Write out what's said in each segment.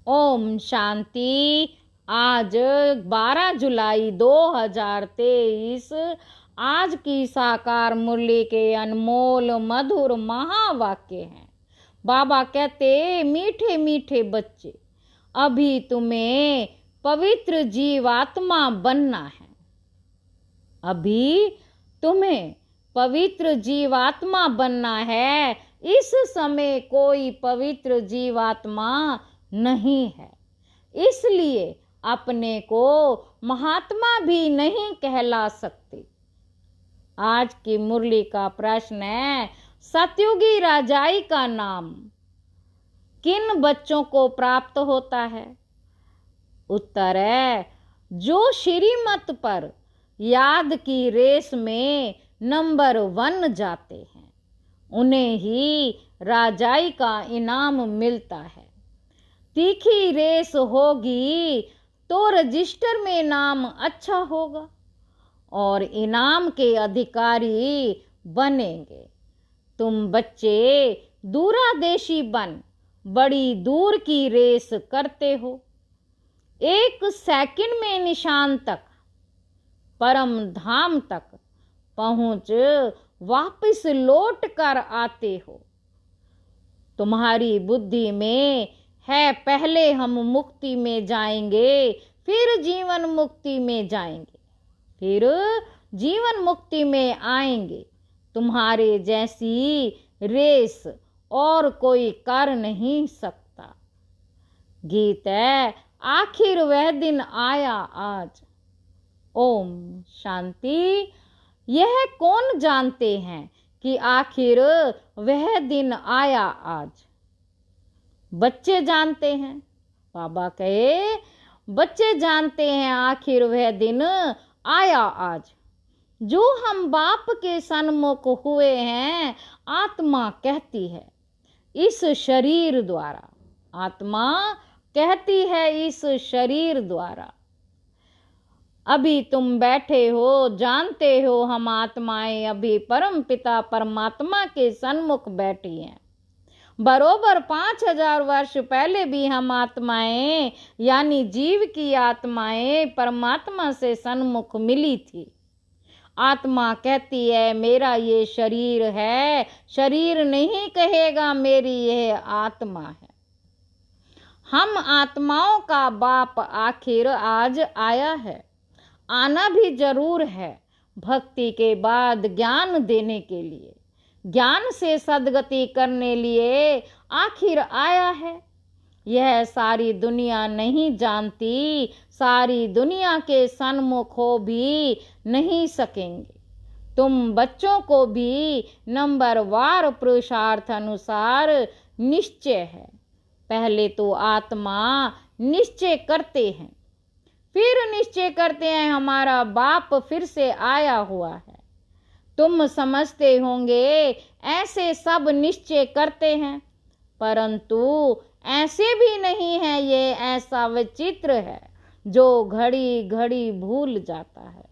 ओम शांति। आज 12 जुलाई 2023 आज की साकार मुरली के अनमोल मधुर महावाक्य हैं। बाबा कहते, मीठे मीठे बच्चे, अभी तुम्हें पवित्र जीवात्मा बनना है। अभी तुम्हें पवित्र जीवात्मा बनना है। इस समय कोई पवित्र जीवात्मा नहीं है, इसलिए अपने को महात्मा भी नहीं कहला सकते। आज की मुरली का प्रश्न है, सतयुगी राजाई का नाम किन बच्चों को प्राप्त होता है? उत्तर है, जो श्रीमत पर याद की रेस में नंबर 1 जाते हैं, उन्हें ही राजाई का इनाम मिलता है। तीखी रेस होगी तो रजिस्टर में नाम अच्छा होगा और इनाम के अधिकारी बनेंगे। तुम बच्चे दूरादेशी बन बड़ी दूर की रेस करते हो। 1 सेकंड में निशान तक, परम धाम तक पहुंच वापस लौट कर आते हो। तुम्हारी बुद्धि में है, पहले हम मुक्ति में जाएंगे, फिर जीवन मुक्ति में जाएंगे, फिर जीवन मुक्ति में आएंगे। तुम्हारे जैसी रेस और कोई कर नहीं सकता। गीत है, आखिर वह दिन आया आज। ओम शांति। यह कौन जानते हैं कि आखिर वह दिन आया आज? बच्चे जानते हैं। बाबा कहे, बच्चे जानते हैं आखिर वह दिन आया आज। जो हम बाप के सन्मुख हुए हैं, आत्मा कहती है इस शरीर द्वारा। आत्मा कहती है इस शरीर द्वारा। अभी तुम बैठे हो, जानते हो हम आत्माएं अभी परम पिता परमात्मा के सन्मुख बैठी हैं। बरोबर 5000 वर्ष पहले भी हम आत्माएं यानी जीव की आत्माएं परमात्मा से सन्मुख मिली थी। आत्मा कहती है, मेरा ये शरीर है। शरीर नहीं कहेगा, मेरी यह आत्मा है। हम आत्माओं का बाप आखिर आज आया है। आना भी जरूर है, भक्ति के बाद ज्ञान देने के लिए, ज्ञान से सद्गति करने लिए आखिर आया है। यह सारी दुनिया नहीं जानती, सारी दुनिया के सन्मुख हो भी नहीं सकेंगे। तुम बच्चों को भी नंबरवार पुरुषार्थ अनुसार निश्चय है। पहले तो आत्मा निश्चय करते हैं, फिर निश्चय करते हैं हमारा बाप फिर से आया हुआ है। तुम समझते होंगे ऐसे सब निश्चय करते हैं, परंतु ऐसे भी नहीं है। ये ऐसा विचित्र है जो घड़ी घड़ी भूल जाता है।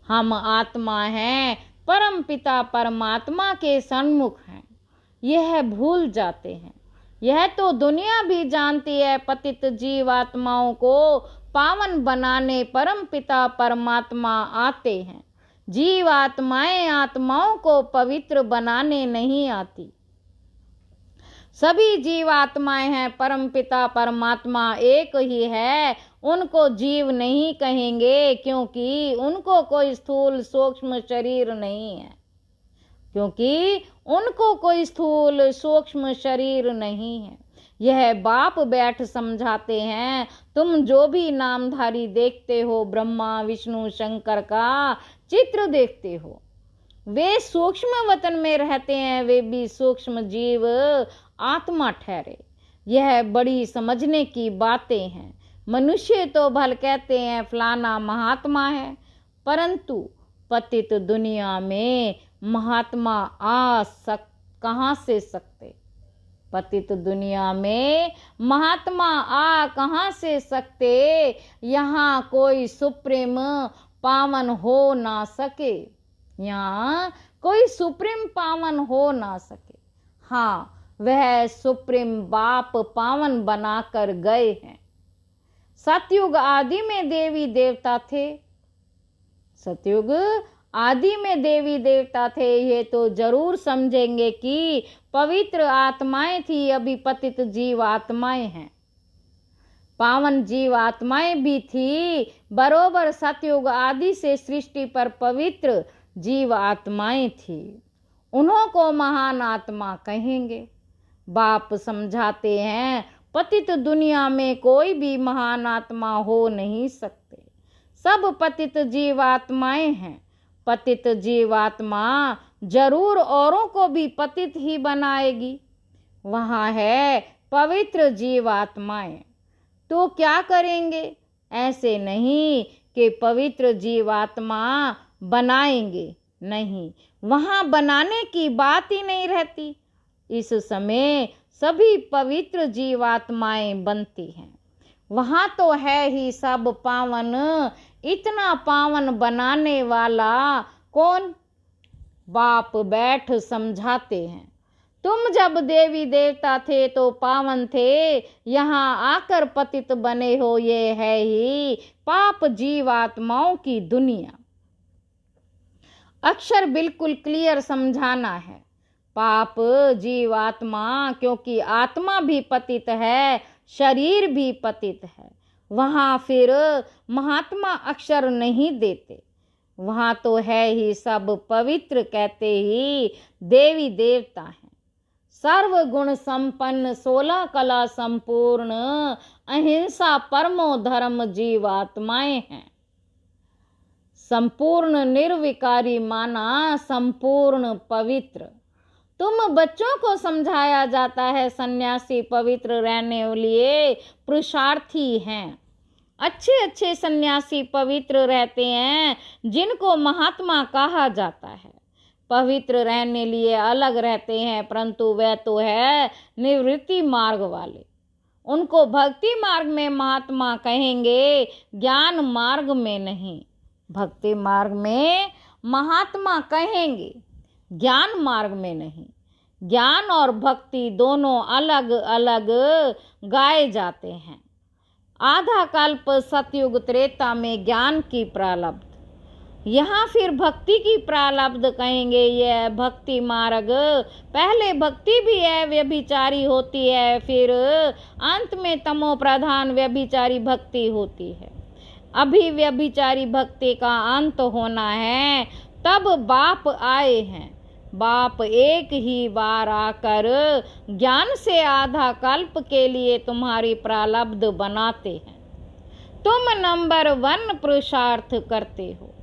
हम आत्मा हैं, परम पिता परमात्मा के सन्मुख हैं, यह भूल जाते हैं। यह तो दुनिया भी जानती है। पतित जीवात्माओं को पावन बनाने परम पिता परमात्मा आते हैं। जीवात्माएं आत्माओं को पवित्र बनाने नहीं आती। सभी जीवात्माएं हैं, परम पिता परमात्मा एक ही है। उनको जीव नहीं कहेंगे क्योंकि उनको कोई स्थूल सूक्ष्म शरीर नहीं है। क्योंकि उनको कोई स्थूल सूक्ष्म शरीर नहीं है। यह बाप बैठ समझाते हैं। तुम जो भी नामधारी देखते हो, ब्रह्मा विष्णु शंकर का चित्र देखते हो, वे सूक्ष्म वतन में रहते हैं। वे भी सूक्ष्म जीव आत्मा ठहरे। यह बड़ी समझने की बातें हैं। मनुष्य तो भल कहते हैं फलाना महात्मा है, परंतु पतित दुनिया में महात्मा कहाँ से सकते? पतित दुनिया में महात्मा आ कहाँ से सकते? यहाँ कोई सुप्रीम पावन हो ना सके। यहाँ कोई सुप्रीम पावन हो ना सके। हाँ, वह सुप्रीम बाप पावन बनाकर गए हैं। सतयुग आदि में देवी देवता थे, सतयुग आदि में देवी देवता थे, ये तो जरूर समझेंगे कि पवित्र आत्माएं थी, अभी पतित जीव आत्माएं हैं। पावन जीव आत्माएं भी थी, बरोबर सतयुग आदि से सृष्टि पर पवित्र जीव आत्माएं थी। उन्हों को महान आत्मा कहेंगे। बाप समझाते हैं पतित दुनिया में कोई भी महान आत्मा हो नहीं सकते, सब पतित जीवात्माएं हैं। पतित जीवात्मा जरूर औरों को भी पतित ही बनाएगी। वहाँ है पवित्र जीवात्माएं, तो क्या करेंगे? ऐसे नहीं कि पवित्र जीवात्मा बनाएंगे, नहीं, वहाँ बनाने की बात ही नहीं रहती। इस समय सभी पवित्र जीवात्माएं बनती हैं। वहाँ तो है ही सब पावन। इतना पावन बनाने वाला कौन? बाप बैठ समझाते हैं। तुम जब देवी देवता थे तो पावन थे, यहाँ आकर पतित बने हो, ये है ही पाप जीवात्माओं की दुनिया। अक्षर बिल्कुल क्लियर समझाना है। पाप जीवात्मा, क्योंकि आत्मा भी पतित है, शरीर भी पतित है, वहाँ फिर महात्मा अक्षर नहीं देते। वहाँ तो है ही सब पवित्र, कहते ही देवी देवता हैं। सर्व गुण संपन्न, 16 कला संपूर्ण, अहिंसा परमो धर्म जीवात्माएं हैं। संपूर्ण निर्विकारी माना, संपूर्ण पवित्र। तुम बच्चों को समझाया जाता है सन्यासी पवित्र रहने के लिए पुरुषार्थी हैं। अच्छे अच्छे सन्यासी पवित्र रहते हैं, जिनको महात्मा कहा जाता है। पवित्र रहने लिए अलग रहते हैं, परंतु वह तो है निवृत्ति मार्ग वाले। उनको भक्ति मार्ग में महात्मा कहेंगे, ज्ञान मार्ग में नहीं। भक्ति मार्ग में महात्मा कहेंगे, ज्ञान मार्ग में नहीं। ज्ञान और भक्ति दोनों अलग अलग गाए जाते हैं। आधा कल्प सतयुग त्रेता में ज्ञान की प्रारब्ध, यहाँ फिर भक्ति की प्रारब्ध कहेंगे। यह भक्ति मार्ग, पहले भक्ति भी है, व्यभिचारी होती है, फिर अंत में तमो प्रधान व्यभिचारी भक्ति होती है। अभी व्यभिचारी भक्ति का अंत होना है, तब बाप आए हैं। बाप एक ही बार आकर ज्ञान से आधा कल्प के लिए तुम्हारी प्रारब्ध बनाते हैं। तुम नंबर 1 पुरुषार्थ करते हो।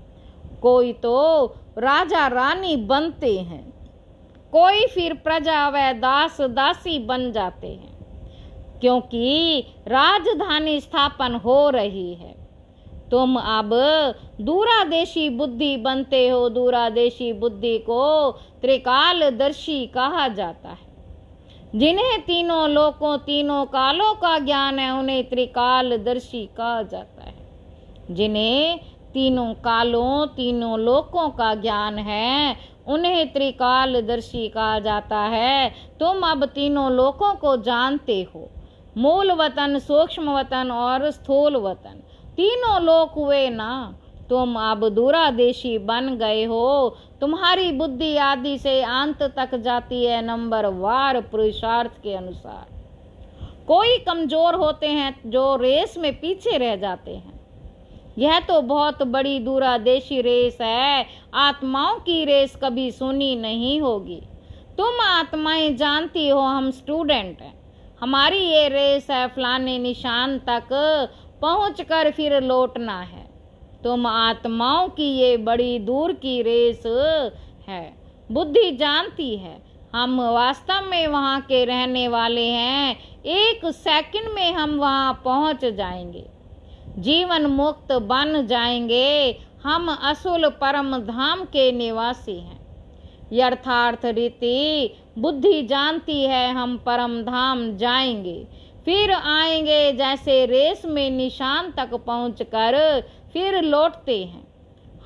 कोई तो राजा रानी बनते हैं, कोई फिर प्रजा व दास दासी बन जाते हैं, क्योंकि राजधानी स्थापन हो रही है। तुम अब दूरादेशी बुद्धि बनते हो। दूरादेशी बुद्धि को त्रिकालदर्शी कहा जाता है। जिन्हें तीनों लोकों तीनों कालों का ज्ञान है, उन्हें त्रिकालदर्शी कहा जाता है। जिन्हें तीनों कालों तीनों लोकों का ज्ञान है, उन्हें त्रिकालदर्शी कहा जाता है। तुम अब तीनों लोकों को जानते हो, मूल वतन, सूक्ष्म वतन और स्थूल वतन, तीनों लोक हुए ना। तुम अब दूरादेशी बन गए हो। तुम्हारी बुद्धि आदि से अंत तक जाती है नंबर वार पुरुषार्थ के अनुसार। कोई कमजोर होते हैं जो रेस में पीछे रह जाते हैं। यह तो बहुत बड़ी दूरादेशी रेस है। आत्माओं की रेस कभी सुनी नहीं होगी। तुम आत्माएं जानती हो, हम स्टूडेंट हैं, हमारी ये रेस है, फलाने निशान तक पहुंचकर फिर लौटना है। तुम आत्माओं की ये बड़ी दूर की रेस है। बुद्धि जानती है हम वास्तव में वहाँ के रहने वाले हैं। 1 सेकंड में हम वहाँ पहुँच जाएंगे, जीवन मुक्त बन जाएंगे। हम असुल परम धाम के निवासी हैं। यथार्थ रीति बुद्धि जानती है हम परम धाम जाएंगे, फिर आएंगे। जैसे रेस में निशान तक पहुंचकर फिर लौटते हैं,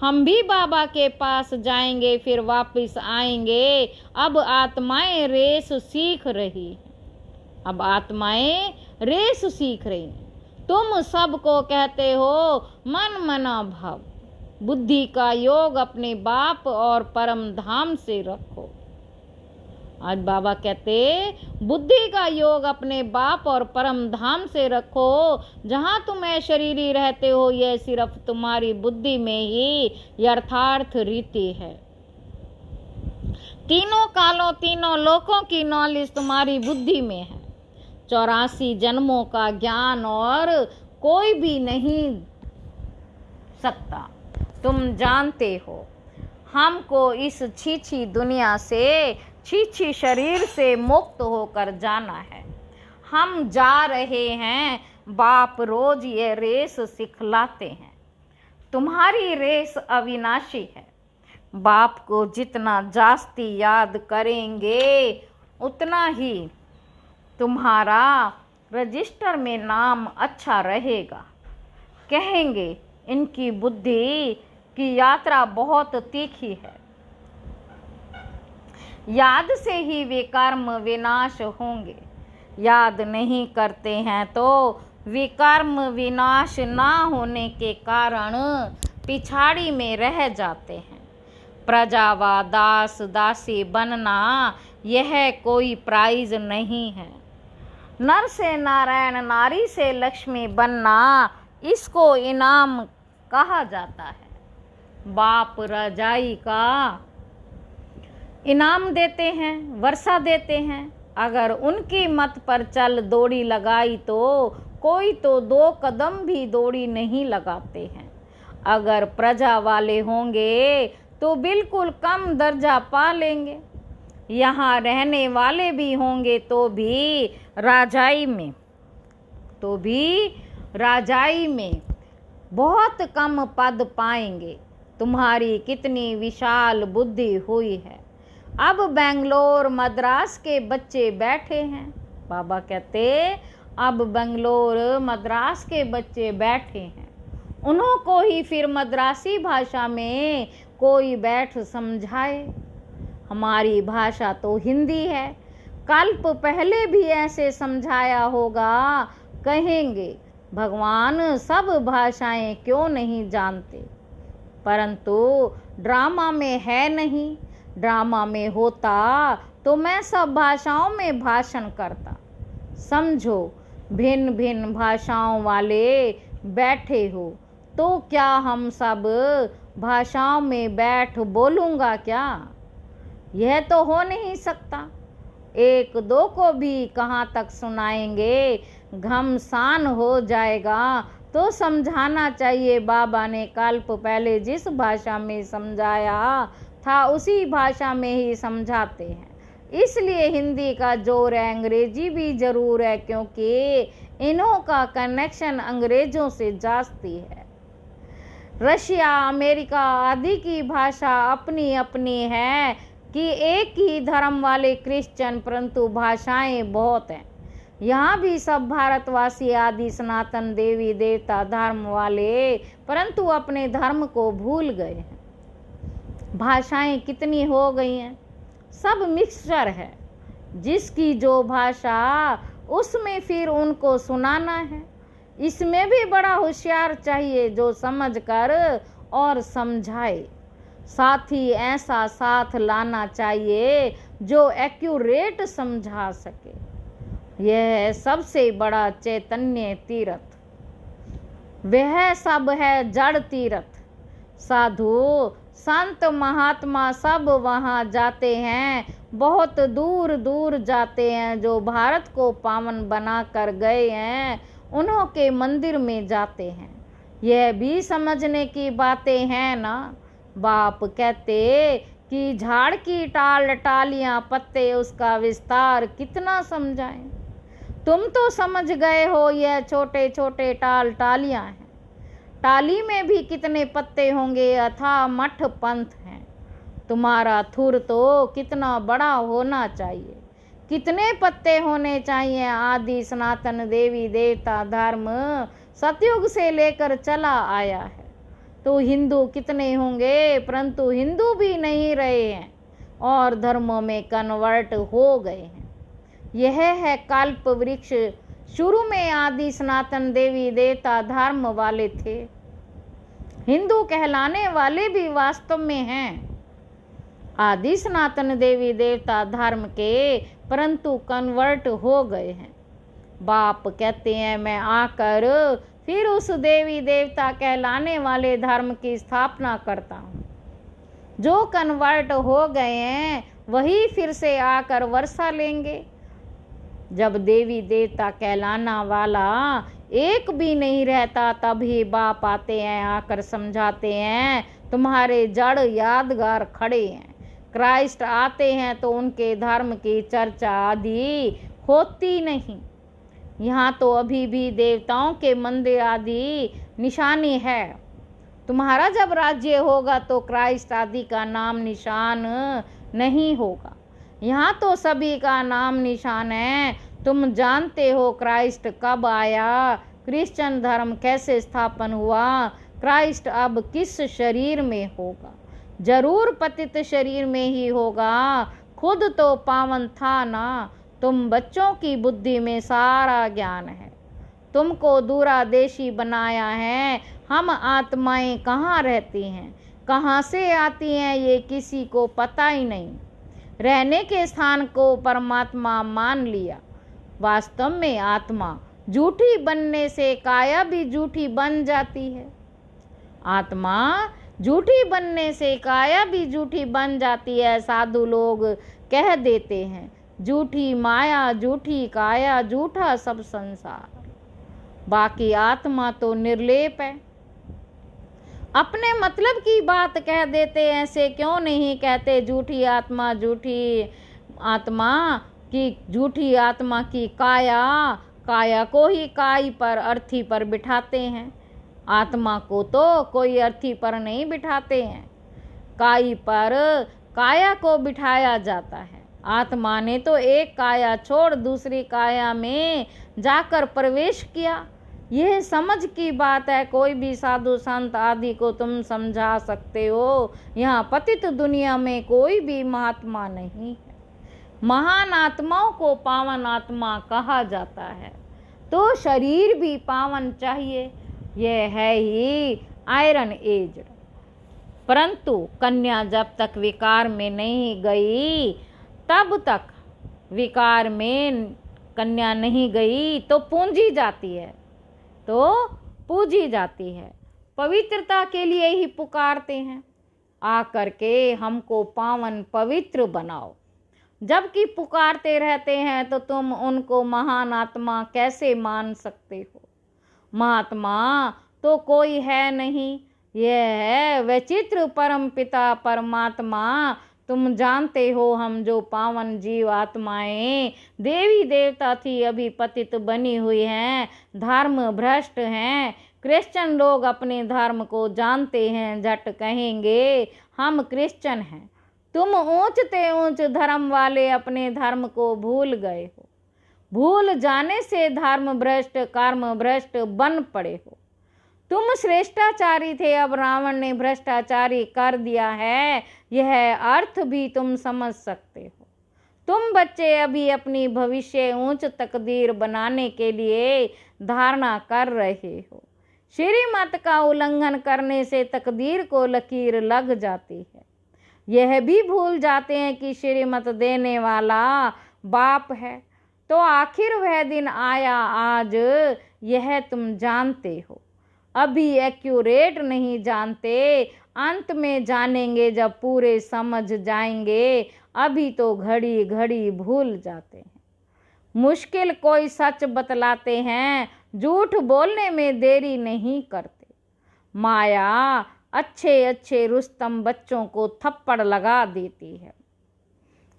हम भी बाबा के पास जाएंगे, फिर वापस आएंगे। अब आत्माएं रेस सीख रही हैं, अब आत्माएं रेस सीख रही हैं। तुम सबको कहते हो मन मना भाव, बुद्धि का योग अपने बाप और परम धाम से रखो। आज बाबा कहते बुद्धि का योग अपने बाप और परम धाम से रखो। जहाँ तुम शरीरी रहते हो यह सिर्फ तुम्हारी बुद्धि में ही यथार्थ रीति है। तीनों कालों तीनों लोकों की नॉलेज तुम्हारी बुद्धि में है। 84 जन्मों का ज्ञान और कोई भी नहीं सकता। तुम जानते हो हमको इस छीछी दुनिया से, छीछी शरीर से मुक्त होकर जाना है। हम जा रहे हैं, बाप रोज ये रेस सिखलाते हैं। तुम्हारी रेस अविनाशी है। बाप को जितना जास्ती याद करेंगे उतना ही तुम्हारा रजिस्टर में नाम अच्छा रहेगा। कहेंगे इनकी बुद्धि की यात्रा बहुत तीखी है, याद से ही वे कर्म विनाश होंगे। याद नहीं करते हैं तो विकर्म विनाश ना होने के कारण पिछाड़ी में रह जाते हैं। प्रजा व दास दासी बनना यह कोई प्राइज नहीं है। नर से नारायण, नारी से लक्ष्मी बनना, इसको इनाम कहा जाता है। बाप रजाई का इनाम देते हैं, वर्षा देते हैं। अगर उनकी मत पर चल दौड़ी लगाई तो कोई तो 2 कदम भी दौड़ी नहीं लगाते हैं। अगर प्रजा वाले होंगे तो बिल्कुल कम दर्जा पा लेंगे। यहाँ रहने वाले भी होंगे तो भी राजाई में बहुत कम पद पाएंगे। तुम्हारी कितनी विशाल बुद्धि हुई है। अब बेंगलोर मद्रास के बच्चे बैठे हैं। बाबा कहते अब बेंगलोर मद्रास के बच्चे बैठे हैं। उन्हों को ही फिर मद्रासी भाषा में कोई बैठ समझाए। हमारी भाषा तो हिंदी है, कल्प पहले भी ऐसे समझाया होगा। कहेंगे भगवान सब भाषाएं क्यों नहीं जानते, परंतु ड्रामा में है नहीं। ड्रामा में होता तो मैं सब भाषाओं में भाषण करता। समझो भिन्न भिन्न भाषाओं वाले बैठे हो तो क्या हम सब भाषाओं में बैठ बोलूँगा क्या? यह तो हो नहीं सकता। 1-2 को भी कहाँ तक सुनाएंगे, घमसान हो जाएगा। तो समझाना चाहिए बाबा ने कल्प पहले जिस भाषा में समझाया था उसी भाषा में ही समझाते हैं। इसलिए हिंदी का जोर है, अंग्रेजी भी जरूर है, क्योंकि इन्हों का कनेक्शन अंग्रेजों से जास्ती है। रशिया, अमेरिका आदि की भाषा अपनी अपनी है कि एक ही धर्म वाले क्रिश्चियन, परंतु भाषाएं बहुत हैं। यहाँ भी सब भारतवासी आदि सनातन देवी देवता धर्म वाले, परंतु अपने धर्म को भूल गए हैं। भाषाएं कितनी हो गई हैं, सब मिक्सचर है। जिसकी जो भाषा उसमें फिर उनको सुनाना है। इसमें भी बड़ा होशियार चाहिए जो समझ कर और समझाए। साथ ही ऐसा साथ लाना चाहिए जो एक्यूरेट समझा सके। यह है सबसे बड़ा चैतन्य तीर्थ। वह सब है जड़ तीर्थ। साधु संत महात्मा सब वहाँ जाते हैं, बहुत दूर दूर जाते हैं। जो भारत को पावन बना कर गए हैं उन्हों के मंदिर में जाते हैं। यह भी समझने की बातें हैं ना। बाप कहते कि झाड़ की टाल टालियां पत्ते, उसका विस्तार कितना समझाएं। तुम तो समझ गए हो यह छोटे छोटे टाल टालियां हैं। टाली में भी कितने पत्ते होंगे, अथाह मठ पंथ हैं। तुम्हारा थुर तो कितना बड़ा होना चाहिए, कितने पत्ते होने चाहिए। आदि सनातन देवी देवता धर्म सतयुग से लेकर चला आया है। तो हिंदू कितने होंगे, परंतु हिंदू भी नहीं रहे हैं और धर्मों में कन्वर्ट हो गए हैं। यह है कल्प वृक्ष। शुरू में आदि सनातन देवी देवता धर्म वाले थे। हिंदू कहलाने वाले भी वास्तव में हैं आदि सनातन देवी देवता धर्म के, परंतु कन्वर्ट हो गए हैं। बाप कहते हैं मैं आकर फिर उस देवी देवता कहलाने वाले धर्म की स्थापना करता हूँ। जो कन्वर्ट हो गए हैं वही फिर से आकर वर्षा लेंगे। जब देवी देवता कहलाना वाला एक भी नहीं रहता तभी बाप आते हैं, आकर समझाते हैं तुम्हारे जड़ यादगार खड़े हैं। क्राइस्ट आते हैं तो उनके धर्म की चर्चा आदि होती नहीं। यहाँ तो अभी भी देवताओं के मंदिर आदि निशानी है। तुम्हारा जब राज्य होगा तो क्राइस्ट आदि का नाम निशान नहीं होगा। यहाँ तो सभी का नाम निशान है। तुम जानते हो क्राइस्ट कब आया, क्रिश्चियन धर्म कैसे स्थापन हुआ, क्राइस्ट अब किस शरीर में होगा। जरूर पतित शरीर में ही होगा। खुद तो पावन था ना। तुम बच्चों की बुद्धि में सारा ज्ञान है। तुमको दूरादेशी बनाया है। हम आत्माएं कहाँ रहती हैं, कहाँ से आती हैं, ये किसी को पता ही नहीं। रहने के स्थान को परमात्मा मान लिया। वास्तव में आत्मा झूठी बनने से काया भी झूठी बन जाती है। आत्मा झूठी बनने से काया भी झूठी बन जाती है। साधु लोग कह देते हैं झूठी माया, झूठी काया, झूठा सब संसार। बाकी आत्मा तो निर्लेप है। अपने मतलब की बात कह देते, ऐसे क्यों नहीं कहते झूठी आत्मा, झूठी आत्मा की, झूठी आत्मा की काया। काया को ही काई पर, अर्थी पर बिठाते हैं। आत्मा को तो कोई अर्थी पर नहीं बिठाते हैं, काई पर काया को बिठाया जाता है। आत्मा ने तो एक काया छोड़ दूसरी काया में जाकर प्रवेश किया। यह समझ की बात है। कोई भी साधु संत आदि को तुम समझा सकते हो। यहाँ पतित दुनिया में कोई भी महात्मा नहीं है। महान आत्माओं को पावन आत्मा कहा जाता है, तो शरीर भी पावन चाहिए। यह है ही आयरन एज। परंतु कन्या जब तक विकार में नहीं गई, तब तक विकार में कन्या नहीं गई तो पूंजी जाती है, तो पूजी जाती है। पवित्रता के लिए ही पुकारते हैं, आकर के हमको पावन पवित्र बनाओ। जबकि पुकारते रहते हैं तो तुम उनको महान आत्मा कैसे मान सकते हो। महात्मा तो कोई है नहीं, यह है वैचित्र परम पिता परमात्मा। तुम जानते हो हम जो पावन जीव आत्माएं देवी देवता थी अभी पतित बनी हुई हैं, धर्म भ्रष्ट हैं। क्रिश्चियन लोग अपने धर्म को जानते हैं, झट कहेंगे हम क्रिश्चियन हैं। तुम ऊंचते ऊंच धर्म वाले अपने धर्म को भूल गए हो। भूल जाने से धर्म भ्रष्ट कर्म भ्रष्ट बन पड़े हो। तुम श्रेष्ठाचारी थे, अब रावण ने भ्रष्टाचारी कर दिया है। यह अर्थ भी तुम समझ सकते हो। तुम बच्चे अभी अपनी भविष्य ऊंच तकदीर बनाने के लिए धारणा कर रहे हो। श्रीमत का उल्लंघन करने से तकदीर को लकीर लग जाती है। यह भी भूल जाते हैं कि श्रीमत देने वाला बाप है। तो आखिर वह दिन आया आज, यह तुम जानते हो। अभी एक्यूरेट नहीं जानते, अंत में जानेंगे जब पूरे समझ जाएंगे। अभी तो घड़ी घड़ी भूल जाते हैं। मुश्किल कोई सच बतलाते हैं, झूठ बोलने में देरी नहीं करते। माया अच्छे अच्छे रुस्तम बच्चों को थप्पड़ लगा देती है।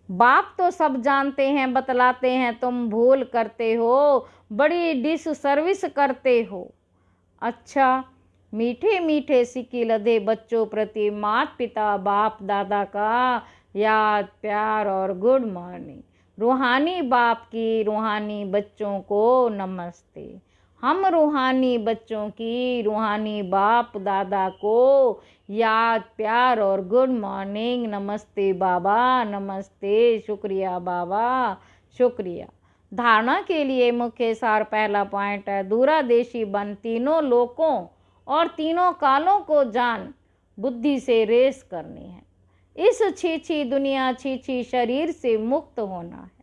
बाप तो सब जानते हैं, बतलाते हैं, तुम भूल करते हो, बड़ी डिस सर्विस करते हो। अच्छा, मीठे मीठे सिक्के लदे बच्चों प्रति माता पिता बाप दादा का याद प्यार और गुड मॉर्निंग। रूहानी बाप की रूहानी बच्चों को नमस्ते। हम रूहानी बच्चों की रूहानी बाप दादा को याद, प्यार और गुड मॉर्निंग, नमस्ते बाबा, नमस्ते, शुक्रिया बाबा, शुक्रिया। धारणा के लिए मुख्य सार पहला पॉइंट है, दूरादेशी बन, तीनों लोकों और तीनों कालों को जान, बुद्धि से रेस करनी है। इस छीछी दुनिया छीछी शरीर से मुक्त होना है।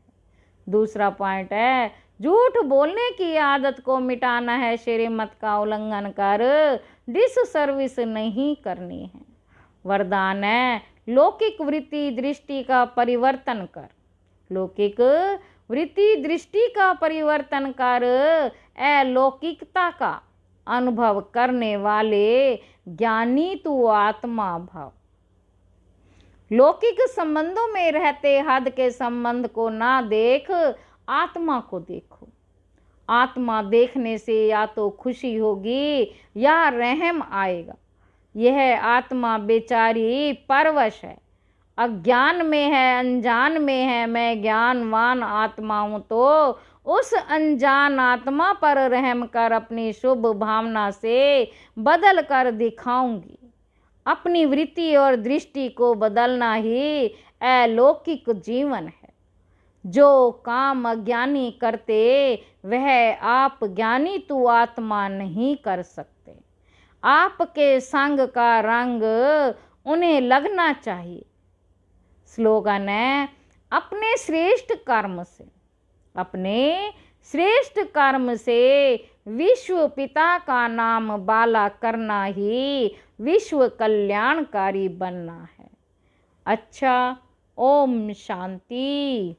दूसरा पॉइंट है, झूठ बोलने की आदत को मिटाना है, श्रीमत का उल्लंघन कर डिस सर्विस नहीं करनी है। वरदान है, लौकिक वृत्ति दृष्टि का परिवर्तन कर, लौकिक वृत्ति दृष्टि का परिवर्तन कर अलौकिकता का अनुभव करने वाले ज्ञानी तू आत्मा भाव। लौकिक संबंधों में रहते हद के संबंध को ना देख, आत्मा को देखो। आत्मा देखने से या तो खुशी होगी या रहम आएगा। यह आत्मा बेचारी परवश है, अज्ञान में है, अनजान में है। मैं ज्ञानवान आत्मा हूं तो उस अनजान आत्मा पर रहम कर अपनी शुभ भावना से बदल कर दिखाऊंगी। अपनी वृत्ति और दृष्टि को बदलना ही अलौकिक जीवन है। जो काम अज्ञानी करते वह आप ज्ञानी तू आत्मा नहीं कर सकते। आपके संग का रंग उन्हें लगना चाहिए। स्लोगन है, अपने श्रेष्ठ कर्म से, अपने श्रेष्ठ कर्म से विश्व पिता का नाम बाला करना ही विश्व कल्याणकारी बनना है। अच्छा, ओम शांति।